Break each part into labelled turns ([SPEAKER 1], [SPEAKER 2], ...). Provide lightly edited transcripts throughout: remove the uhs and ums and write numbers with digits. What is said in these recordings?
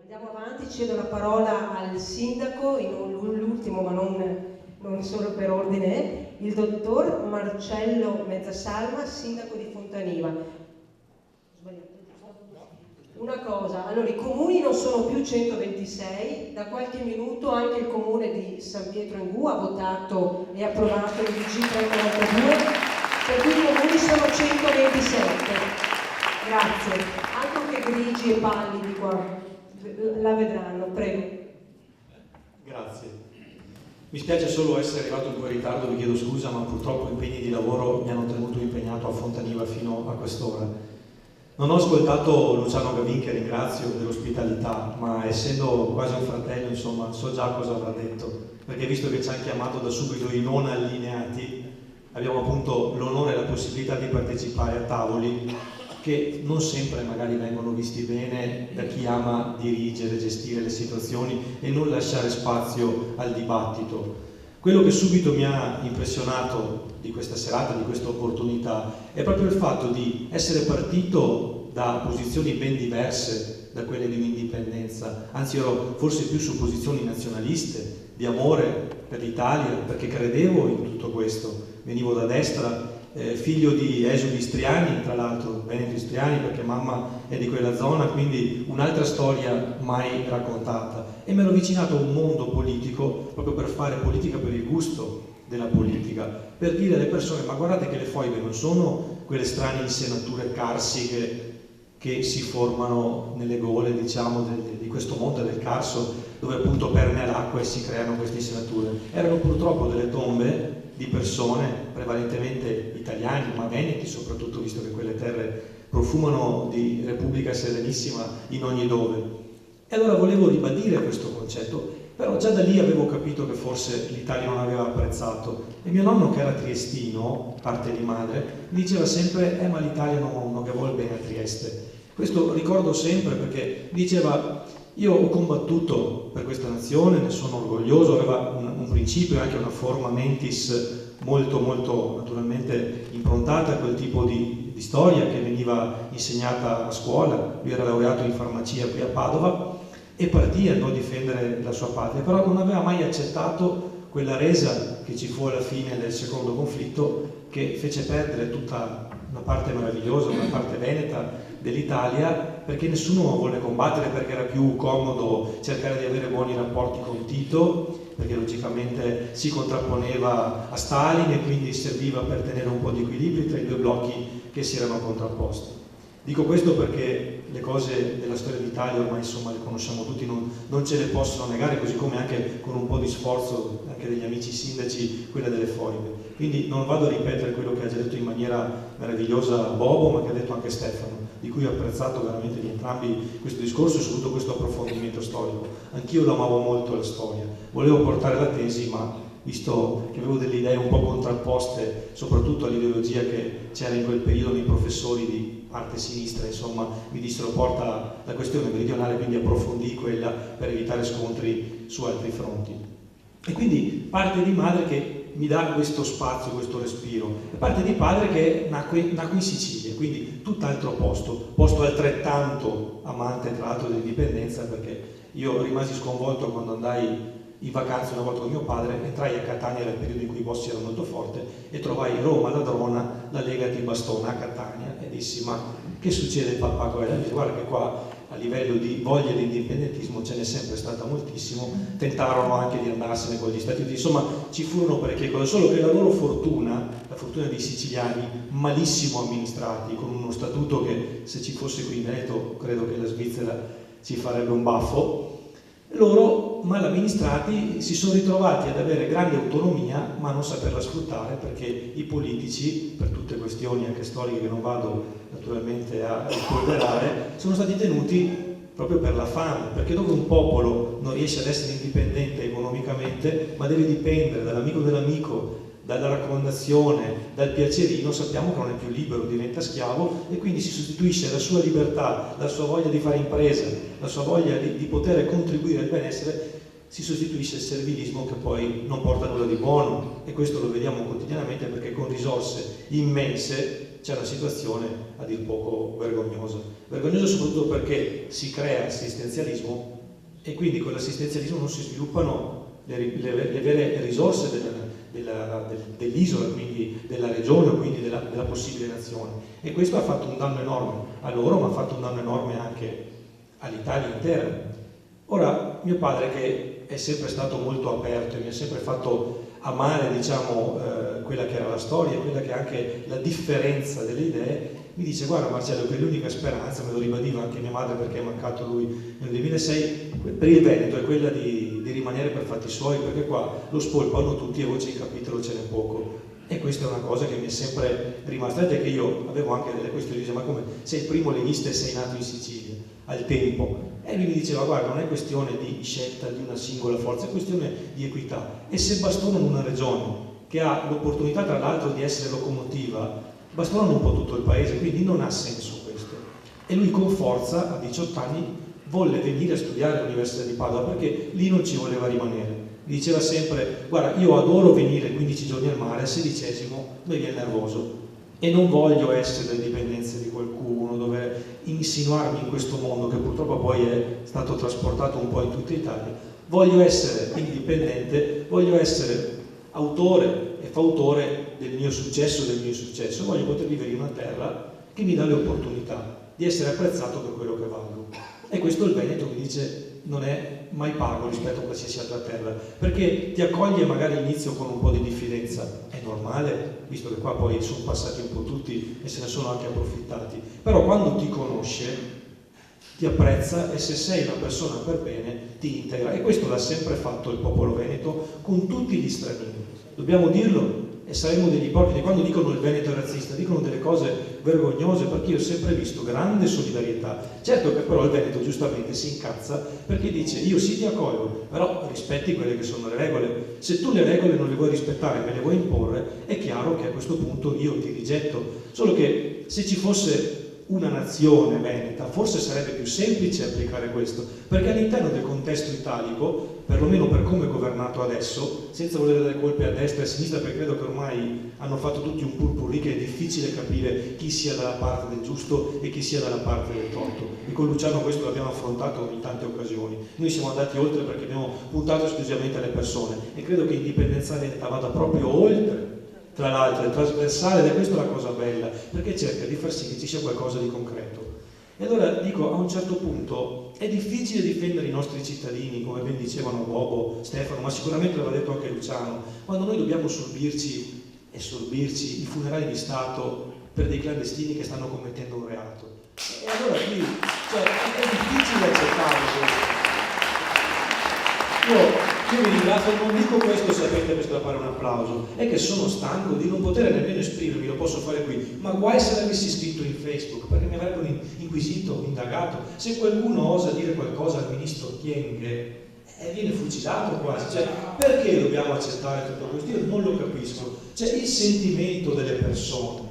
[SPEAKER 1] Andiamo avanti, cedo la parola al sindaco, l'ultimo ma non solo per ordine, il dottor Marcello Mezzasalma, sindaco di Fontaniva. Una cosa, allora i comuni non sono più 126, da qualche minuto anche il comune di San Pietro in Gu ha votato e approvato il DG 342, per cui i comuni sono 127. Grazie. Altro che grigi e pallidi qua. La vedranno, prego.
[SPEAKER 2] Grazie. Mi spiace solo essere arrivato un po' in ritardo, vi chiedo scusa, ma purtroppo impegni di lavoro mi hanno tenuto impegnato a Fontaniva fino a quest'ora. Non ho ascoltato Luciano Gavin, che ringrazio dell'ospitalità, ma essendo quasi un fratello, insomma, so già cosa avrà detto, perché visto che ci hanno chiamato da subito i non allineati, abbiamo appunto l'onore e la possibilità di partecipare a tavoli che non sempre magari vengono visti bene da chi ama dirigere, gestire le situazioni e non lasciare spazio al dibattito. Quello che subito mi ha impressionato di questa serata, di questa opportunità, è proprio il fatto di essere partito da posizioni ben diverse da quelle di un'indipendenza, anzi ero forse più su posizioni nazionaliste, di amore per l'Italia, perché credevo in tutto questo, venivo da destra, figlio di esuli istriani, tra l'altro veneti istriani perché mamma è di quella zona, quindi un'altra storia mai raccontata, e mi ero avvicinato a un mondo politico proprio per fare politica per il gusto della politica, per dire alle persone: ma guardate che le foibe non sono quelle strane insenature carsiche che si formano nelle gole, diciamo, di questo monte del Carso, dove appunto permea l'acqua e si creano queste insenature. Erano purtroppo delle tombe di persone, prevalentemente italiani, ma veneti soprattutto, visto che quelle terre profumano di Repubblica Serenissima in ogni dove. E allora volevo ribadire questo concetto, però già da lì avevo capito che forse l'Italia non aveva apprezzato. E mio nonno, che era triestino, parte di madre, mi diceva sempre: ma l'Italia non che vuol bene a Trieste. Questo ricordo sempre, perché diceva: io ho combattuto per questa nazione, ne sono orgoglioso. Aveva un principio e anche una forma mentis molto molto naturalmente improntata a quel tipo di storia che veniva insegnata a scuola. Lui era laureato in farmacia qui a Padova e partì, andò a difendere la sua patria, però non aveva mai accettato quella resa che ci fu alla fine del secondo conflitto, che fece perdere tutta una parte meravigliosa, una parte veneta dell'Italia, perché nessuno volle combattere, perché era più comodo cercare di avere buoni rapporti con Tito, perché logicamente si contrapponeva a Stalin e quindi serviva per tenere un po' di equilibrio tra i due blocchi che si erano contrapposti. Dico questo perché le cose della storia d'Italia ormai insomma le conosciamo tutti, non ce le possono negare, così come anche con un po' di sforzo anche degli amici sindaci quella delle foibe. Quindi non vado a ripetere quello che ha già detto in maniera meravigliosa Bobo, ma che ha detto anche Stefano, di cui ho apprezzato veramente di entrambi questo discorso e soprattutto questo approfondimento storico. Anch'io l'amavo molto la storia, volevo portare la tesi, ma visto che avevo delle idee un po' contrapposte, soprattutto all'ideologia che c'era in quel periodo nei professori di parte sinistra, insomma, mi dissero: porta la questione meridionale, quindi approfondì quella per evitare scontri su altri fronti. E quindi parte di madre che mi dà questo spazio, questo respiro, e parte di padre che nacque in Sicilia, quindi tutt'altro posto altrettanto amante tra l'altro dell'indipendenza, perché io rimasi sconvolto quando andai in vacanza una volta con mio padre, entrai a Catania, era il periodo in cui i bossi erano molto forti, e trovai Roma ladrona, la Lega ti bastona a Catania, e dissi: ma che succede papà? Guarda che qua a livello di voglia di indipendentismo ce n'è sempre stata moltissimo. Tentarono anche di andarsene con gli Stati Uniti, insomma ci furono parecchie cose, solo che la loro fortuna, la fortuna dei siciliani, malissimo amministrati, con uno statuto che se ci fosse qui in Veneto credo che la Svizzera ci farebbe un baffo, loro mal amministrati si sono ritrovati ad avere grande autonomia ma non saperla sfruttare, perché i politici, per tutte questioni anche storiche che non vado naturalmente a rispolverare, sono stati tenuti proprio per la fame, perché dove un popolo non riesce ad essere indipendente economicamente ma deve dipendere dall'amico dell'amico, dalla raccomandazione, dal piacerino, sappiamo che non è più libero, diventa schiavo, e quindi si sostituisce la sua libertà, la sua voglia di fare impresa, la sua voglia di poter contribuire al benessere, si sostituisce il servilismo, che poi non porta nulla di buono, e questo lo vediamo quotidianamente, perché con risorse immense c'è una situazione a dir poco vergognosa. Vergognosa soprattutto perché si crea assistenzialismo e quindi con l'assistenzialismo non si sviluppano le vere risorse dell'isola, quindi della regione o quindi della possibile nazione. E questo ha fatto un danno enorme a loro, ma ha fatto un danno enorme anche all'Italia intera. Ora, mio padre, che è sempre stato molto aperto e mi ha sempre fatto amare, diciamo, quella che era la storia, quella che è anche la differenza delle idee, mi dice: guarda Marcello, che l'unica speranza, me lo ribadiva anche mia madre perché è mancato lui nel 2006, per il Veneto è quella di rimanere per fatti suoi, perché qua lo spolpano tutti e voce in capitolo ce n'è poco. E questa è una cosa che mi è sempre rimasta, anche che io avevo anche delle questioni, dice: ma come, sei il primo leghista e sei nato in Sicilia al tempo? E lui mi diceva: guarda, non è questione di scelta di una singola forza, è questione di equità, e se bastonano una regione che ha l'opportunità tra l'altro di essere locomotiva, bastonano un po' tutto il paese, quindi non ha senso questo. E lui con forza a 18 anni volle venire a studiare all'Università di Padova perché lì non ci voleva rimanere. Mi diceva sempre: guarda, io adoro venire 15 giorni al mare, al 16° mi viene nervoso e non voglio essere le dipendenze di qualcuno, dover insinuarmi in questo mondo che purtroppo poi è stato trasportato un po' in tutta Italia. Voglio essere indipendente, voglio essere autore e fautore del mio successo, voglio poter vivere in una terra che mi dà le opportunità di essere apprezzato per quello che valgo. E questo il Veneto, mi dice, non è mai pago rispetto a qualsiasi altra terra, perché ti accoglie magari all'inizio con un po' di diffidenza, è normale, visto che qua poi sono passati un po' tutti e se ne sono anche approfittati, però quando ti conosce ti apprezza e se sei una persona per bene ti integra, e questo l'ha sempre fatto il popolo veneto con tutti gli stranieri. Dobbiamo dirlo e saremo degli ipocriti quando dicono il Veneto è razzista, dicono delle cose vergognose, perché io ho sempre visto grande solidarietà. Certo che però il Veneto giustamente si incazza perché dice: io sì ti accolgo, però rispetti quelle che sono le regole. Se tu le regole non le vuoi rispettare, me le vuoi imporre, è chiaro che a questo punto io ti rigetto. Solo che se ci fosse una nazione veneta, forse sarebbe più semplice applicare questo, perché all'interno del contesto italico, perlomeno per come è governato adesso, senza voler dare colpe a destra e a sinistra, perché credo che ormai hanno fatto tutti un purpurri che è difficile capire chi sia dalla parte del giusto e chi sia dalla parte del torto. E con Luciano questo l'abbiamo affrontato in tante occasioni. Noi siamo andati oltre perché abbiamo puntato esclusivamente alle persone, e credo che Indipendenza Veneta vada proprio oltre. Tra l'altro è trasversale, ed è questa la cosa bella, perché cerca di far sì che ci sia qualcosa di concreto. E allora dico, a un certo punto è difficile difendere i nostri cittadini, come ben dicevano Bobo, Stefano, ma sicuramente l'aveva detto anche Luciano, quando noi dobbiamo sorbirci i funerali di Stato per dei clandestini che stanno commettendo un reato. E allora qui è difficile accettare questo. Io vi ringrazio, non dico questo sapete per strappare un applauso, è che sono stanco di non poter nemmeno esprimermi, lo posso fare qui, ma guai se l'avessi scritto in Facebook, perché mi avrebbero inquisito, indagato. Se qualcuno osa dire qualcosa al ministro Kyenge, viene fucilato quasi. Cioè, perché dobbiamo accettare tutto questo? Io non lo capisco. Cioè, il sentimento delle persone,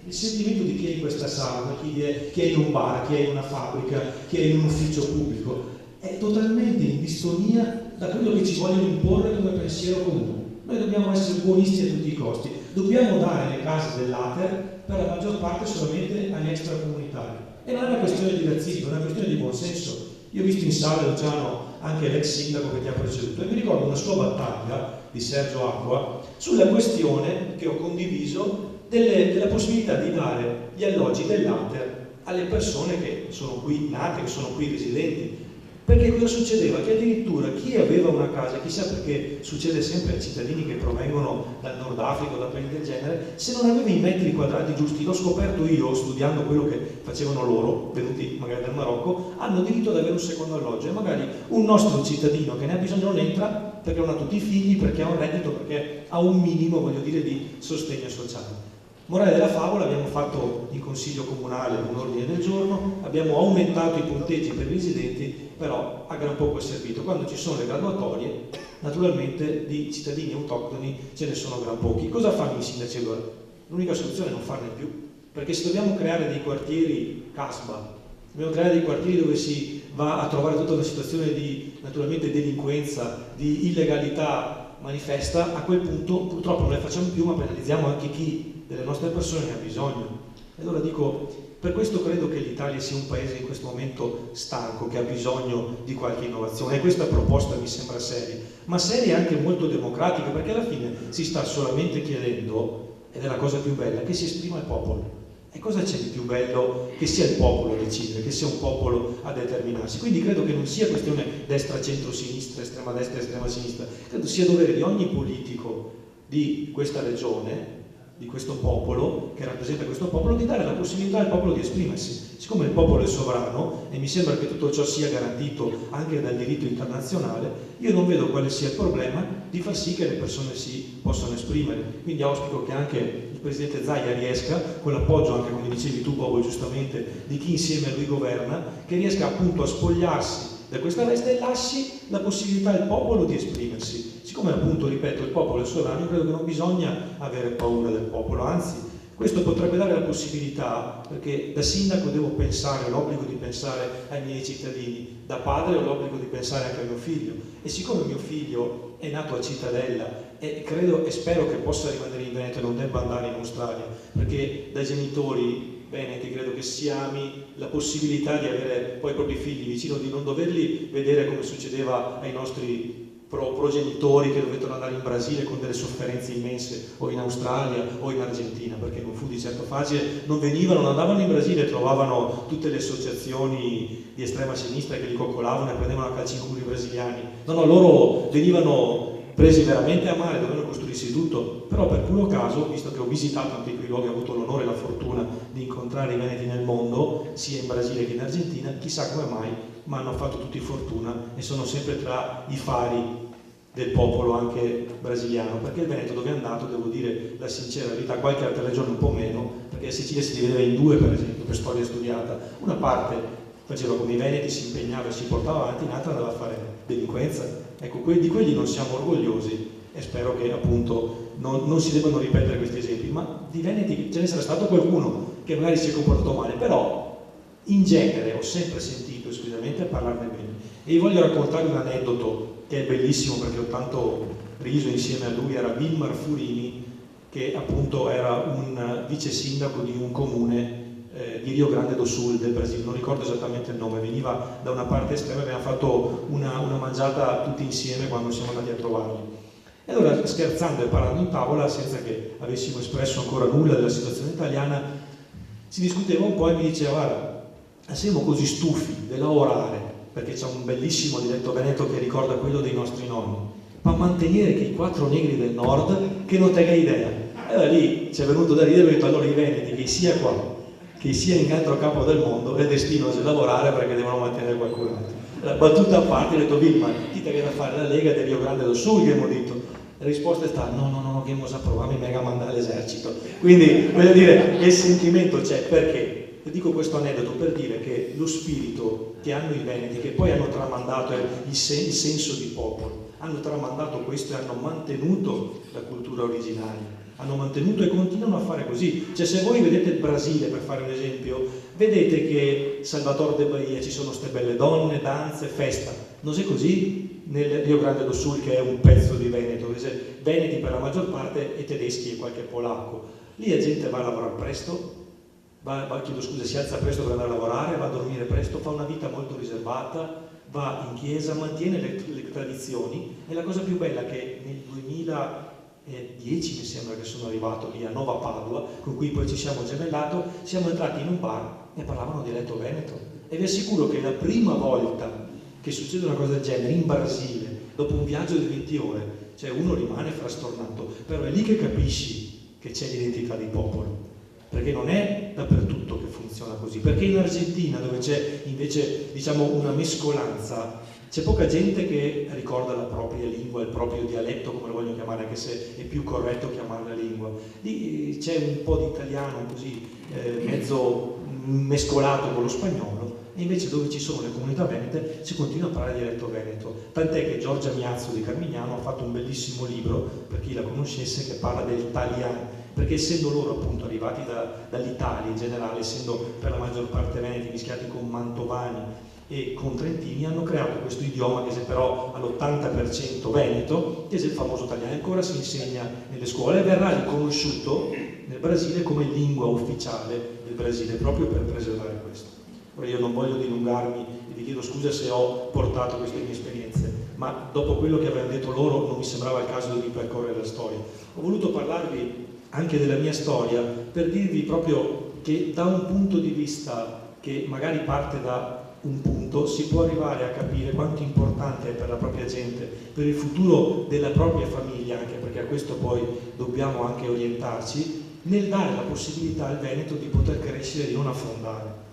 [SPEAKER 2] il sentimento di chi è in questa sala, chi è in un bar, chi è in una fabbrica, chi è in un ufficio pubblico, è totalmente in distonia da quello che ci vogliono imporre come pensiero comune. Noi dobbiamo essere buonisti a tutti i costi, dobbiamo dare le case dell'Ater per la maggior parte solamente agli extracomunitari. E non è una questione di razzismo, è una questione di buonsenso. Io ho visto in sala, Luciano, anche l'ex sindaco che ti ha preceduto, e mi ricordo una sua battaglia di Sergio Acqua sulla questione che ho condiviso della possibilità di dare gli alloggi dell'Ater alle persone che sono qui nate, che sono qui residenti. Perché cosa succedeva? Che addirittura chi aveva una casa, chissà perché succede sempre ai cittadini che provengono dal Nord Africa o da paesi del genere, se non aveva i metri quadrati giusti, l'ho scoperto io studiando quello che facevano loro, venuti magari dal Marocco, hanno diritto ad avere un secondo alloggio, e magari un nostro cittadino che ne ha bisogno non entra perché non ha tutti i figli, perché ha un reddito, perché ha un minimo, voglio dire, di sostegno sociale. Morale della favola, abbiamo fatto in consiglio comunale un ordine del giorno, abbiamo aumentato i punteggi per i residenti, però a gran poco è servito. Quando ci sono le graduatorie, naturalmente di cittadini autoctoni ce ne sono gran pochi. Cosa fanno i sindaci allora? L'unica soluzione è non farne più, perché se dobbiamo creare dei quartieri casba, dobbiamo creare dei quartieri dove si va a trovare tutta una situazione di, naturalmente, delinquenza, di illegalità manifesta, a quel punto purtroppo non le facciamo più, ma penalizziamo anche chi delle nostre persone ne ha bisogno. E allora dico, per questo credo che l'Italia sia un paese in questo momento stanco, che ha bisogno di qualche innovazione, e questa proposta mi sembra seria, ma seria e anche molto democratica, perché alla fine si sta solamente chiedendo, ed è la cosa più bella, che si esprima il popolo. E cosa c'è di più bello che sia il popolo a decidere, che sia un popolo a determinarsi? Quindi credo che non sia questione destra, centro, sinistra, estrema destra, estrema sinistra, credo sia dovere di ogni politico di questa regione, di questo popolo, che rappresenta questo popolo, di dare la possibilità al popolo di esprimersi. Siccome il popolo è sovrano, e mi sembra che tutto ciò sia garantito anche dal diritto internazionale, io non vedo quale sia il problema di far sì che le persone si possano esprimere. Quindi auspico che anche il Presidente Zaia riesca, con l'appoggio anche, come dicevi tu, Bobo, giustamente, di chi insieme a lui governa, che riesca appunto a spogliarsi da questa veste e lasci la possibilità al popolo di esprimersi. Siccome appunto, ripeto, il popolo è sovrano, io credo che non bisogna avere paura del popolo, anzi questo potrebbe dare la possibilità, perché da sindaco devo pensare, ho l'obbligo di pensare ai miei cittadini, da padre ho l'obbligo di pensare anche a mio figlio, e siccome mio figlio è nato a Cittadella e credo e spero che possa rimanere in Veneto e non debba andare in Australia, perché da genitori veneti credo che si ami la possibilità di avere poi i propri figli vicino, di non doverli vedere come succedeva ai nostri progenitori che dovettero andare in Brasile con delle sofferenze immense, o in Australia o in Argentina, perché non fu di certo facile, non venivano, non andavano in Brasile, trovavano tutte le associazioni di estrema sinistra che li coccolavano e prendevano a calci in culo i brasiliani. No, loro venivano presi veramente a male, dovevano costruirsi tutto, però per puro caso, visto che ho visitato anche quei luoghi, ho avuto l'onore e la fortuna di incontrare i veneti nel mondo, sia in Brasile che in Argentina, chissà come mai, ma hanno fatto tutti fortuna e sono sempre tra i fari del popolo anche brasiliano, perché il Veneto dove è andato, devo dire la sincera verità, qualche altra regione un po' meno, perché la Sicilia si divideva in due, per esempio, per storia studiata, una parte faceva come i veneti, si impegnava e si portava avanti, l'altra andava a fare delinquenza. Ecco, di quelli non siamo orgogliosi e spero che appunto non si debbano ripetere questi esempi, ma di veneti ce ne sarà stato qualcuno che magari si è comportato male, però in genere ho sempre sentito esclusivamente parlarne bene. E vi voglio raccontare un aneddoto che è bellissimo perché ho tanto riso insieme a lui. Era Vilmar Furini, che appunto era un vice sindaco di un comune di Rio Grande do Sul del Brasile, non ricordo esattamente il nome, veniva da una parte estrema e abbiamo fatto una mangiata tutti insieme quando siamo andati a trovarli. E allora, scherzando e parlando in tavola, senza che avessimo espresso ancora nulla della situazione italiana, si discuteva un po' e mi diceva: guarda, siamo così stufi di lavorare, perché c'è un bellissimo dialetto veneto che ricorda quello dei nostri nonni, ma mantenere che i 4 negri del nord che non te che idea. E allora lì ci è venuto da ridere, ho detto: allora i veneti, che sia qua, che sia in altro capo del mondo, è destino di lavorare perché devono mantenere qualcun altro. La battuta a parte, ho detto: Vilma, chi ti viene a fare la Lega del Rio Grande do Sul, che abbiamo detto. La risposta è stata: no, che non sappiamo, mi mega mandare all'esercito. Quindi, voglio dire, il sentimento c'è, perché? Dico questo aneddoto per dire che lo spirito che hanno i veneti, che poi hanno tramandato il senso di popolo, hanno tramandato questo e hanno mantenuto la cultura originaria, hanno mantenuto e continuano a fare così. Cioè, se voi vedete il Brasile, per fare un esempio, vedete che Salvador de Bahia ci sono ste belle donne, danze, festa. Non è così nel Rio Grande do Sul, che è un pezzo di Veneto, veneti per la maggior parte e tedeschi e qualche polacco. Lì la gente va a lavorare presto, si alza presto per andare a lavorare, va a dormire presto, fa una vita molto riservata, va in chiesa, mantiene le tradizioni. E la cosa più bella è che nel 2010 mi sembra che sono arrivato lì a Nova Padua, con cui poi ci siamo gemellato, siamo entrati in un bar e parlavano dialetto veneto. E vi assicuro che la prima volta che succede una cosa del genere in Brasile, dopo un viaggio di 20 ore, cioè uno rimane frastornato, però è lì che capisci che c'è l'identità di popolo. Perché non è dappertutto che funziona così, perché in Argentina, dove c'è invece, diciamo, una mescolanza, c'è poca gente che ricorda la propria lingua, il proprio dialetto, come lo voglio chiamare, anche se è più corretto chiamarla lingua. Lì c'è un po' di italiano così, mezzo mescolato con lo spagnolo, e invece dove ci sono le comunità venete si continua a parlare dialetto veneto. Tant'è che Giorgia Miazzo di Carmignano ha fatto un bellissimo libro, per chi la conoscesse, che parla del taliano, perché essendo loro appunto arrivati dall'Italia in generale, essendo per la maggior parte veneti mischiati con mantovani e con trentini, hanno creato questo idioma che, se però all'80% veneto, che è il famoso italiano, ancora si insegna nelle scuole e verrà riconosciuto del Brasile come lingua ufficiale del Brasile, proprio per preservare questo. Ora io non voglio dilungarmi e vi chiedo scusa se ho portato queste mie esperienze, ma dopo quello che avevano detto loro non mi sembrava il caso di ripercorrere la storia. Ho voluto parlarvi anche della mia storia per dirvi proprio che da un punto di vista che magari parte da un punto si può arrivare a capire quanto importante è per la propria gente, per il futuro della propria famiglia, anche perché a questo poi dobbiamo anche orientarci, nel dare la possibilità al Veneto di poter crescere e di non affondare.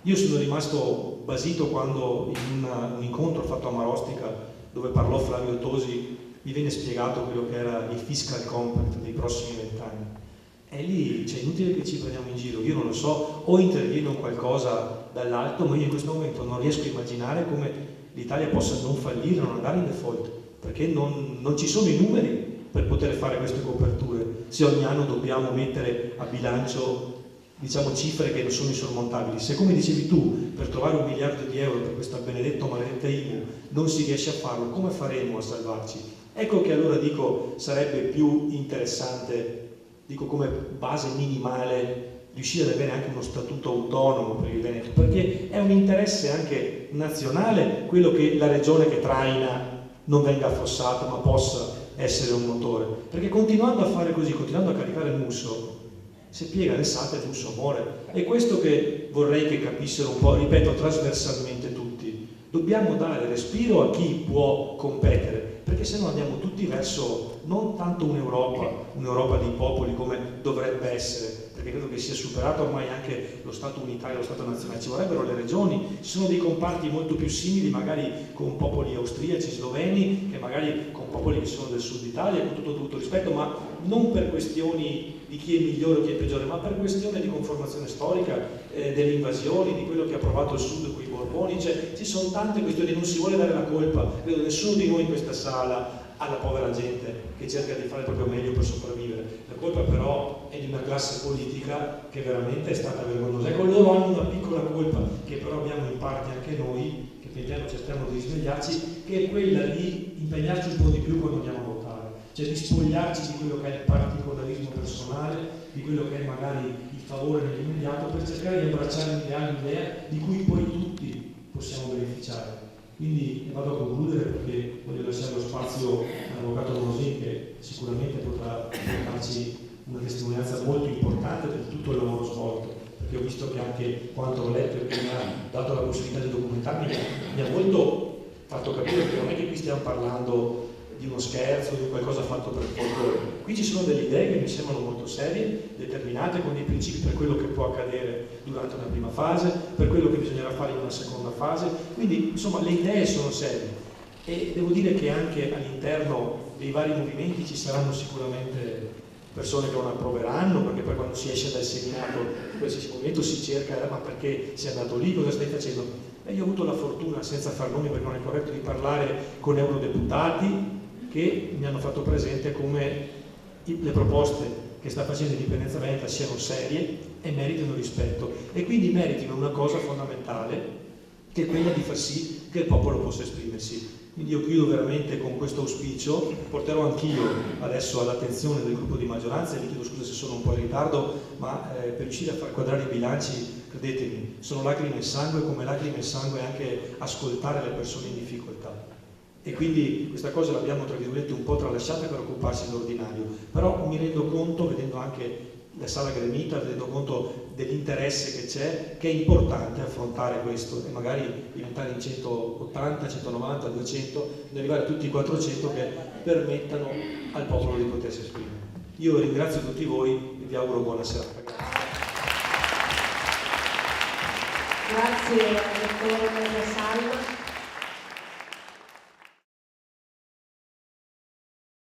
[SPEAKER 2] Io sono rimasto basito quando in un incontro fatto a Marostica, dove parlò Flavio Tosi, mi venne spiegato quello che era il fiscal compact dei prossimi 20 anni. E lì c'è inutile che ci prendiamo in giro, io non lo so, o interviene un qualcosa dall'alto, ma io in questo momento non riesco a immaginare come l'Italia possa non fallire, non andare in default, perché non ci sono i numeri per poter fare queste coperture, se ogni anno dobbiamo mettere a bilancio, diciamo, cifre che non sono insormontabili. Se, come dicevi tu, per trovare 1 miliardo di euro per questa benedetta o maledetta IMU non si riesce a farlo, come faremo a salvarci? Ecco che allora dico, sarebbe più interessante, dico come base minimale, riuscire ad avere anche uno statuto autonomo per il Veneto, perché è un interesse anche nazionale quello che la regione che traina non venga affossata ma possa essere un motore, perché continuando a fare così, continuando a caricare il Musso, se piega le sate il Musso muore. È questo che vorrei che capissero un po', ripeto, trasversalmente tutti. Dobbiamo dare respiro a chi può competere, perché se no andiamo tutti verso non tanto un'Europa dei popoli come dovrebbe essere, perché credo che sia superato ormai anche lo Stato unitario, lo Stato nazionale, ci vorrebbero le regioni, ci sono dei comparti molto più simili magari con popoli austriaci, sloveni, che magari con popoli che sono del sud Italia, con tutto rispetto, ma non per questioni di chi è migliore o chi è peggiore, ma per questione di conformazione storica, delle invasioni, di quello che ha provato il sud con i Borboni, cioè ci sono tante questioni, non si vuole dare la colpa, credo nessuno di noi in questa sala alla povera gente che cerca di fare il proprio meglio per sopravvivere. La colpa però è di una classe politica che veramente è stata vergognosa. Ecco, loro hanno una piccola colpa che però abbiamo in parte anche noi, che pian piano cerchiamo di risvegliarci, che è quella di impegnarci un po' di più quando andiamo a votare, cioè di spogliarci di quello che è il particolarismo personale, di quello che è magari il favore nell'immediato, per cercare di abbracciare un'idea di cui poi tutti possiamo beneficiare. Quindi vado a concludere perché voglio lasciare lo spazio all'avvocato Mosin, che sicuramente potrà darci una testimonianza molto importante per tutto il lavoro svolto, perché ho visto che anche quanto ho letto e che mi ha dato la possibilità di documentarmi mi ha molto fatto capire che non è che qui stiamo parlando di uno scherzo, di qualcosa fatto per folklore. Qui ci sono delle idee che mi sembrano molto serie, determinate con dei principi per quello che può accadere durante una prima fase, per quello che bisognerà fare in una seconda fase, quindi insomma le idee sono serie e devo dire che anche all'interno dei vari movimenti ci saranno sicuramente persone che non approveranno, perché poi quando si esce dal seminato in qualsiasi momento si cerca ma perché sei andato lì, cosa stai facendo? E io ho avuto la fortuna, senza far nomi perché non è corretto, di parlare con eurodeputati che mi hanno fatto presente come le proposte che sta facendo Indipendenza Veneta siano serie e meritino rispetto, e quindi meritino una cosa fondamentale, che è quella di far sì che il popolo possa esprimersi. Quindi io chiudo veramente con questo auspicio, porterò anch'io adesso all'attenzione del gruppo di maggioranza, e vi chiedo scusa se sono un po' in ritardo, ma per riuscire a far quadrare i bilanci, credetemi, sono lacrime e sangue, come lacrime e sangue anche ascoltare le persone in difficoltà. E quindi questa cosa l'abbiamo, tra virgolette, un po' tralasciata per occuparsi dell'ordinario, però mi rendo conto, vedendo anche la sala gremita, rendo conto dell'interesse che c'è, che è importante affrontare questo e magari diventare in 180, 190, 200, di arrivare a tutti i 400 che permettano al popolo di potersi esprimere. Io ringrazio tutti voi e vi auguro buona serata.
[SPEAKER 1] Grazie, dottor Sasso.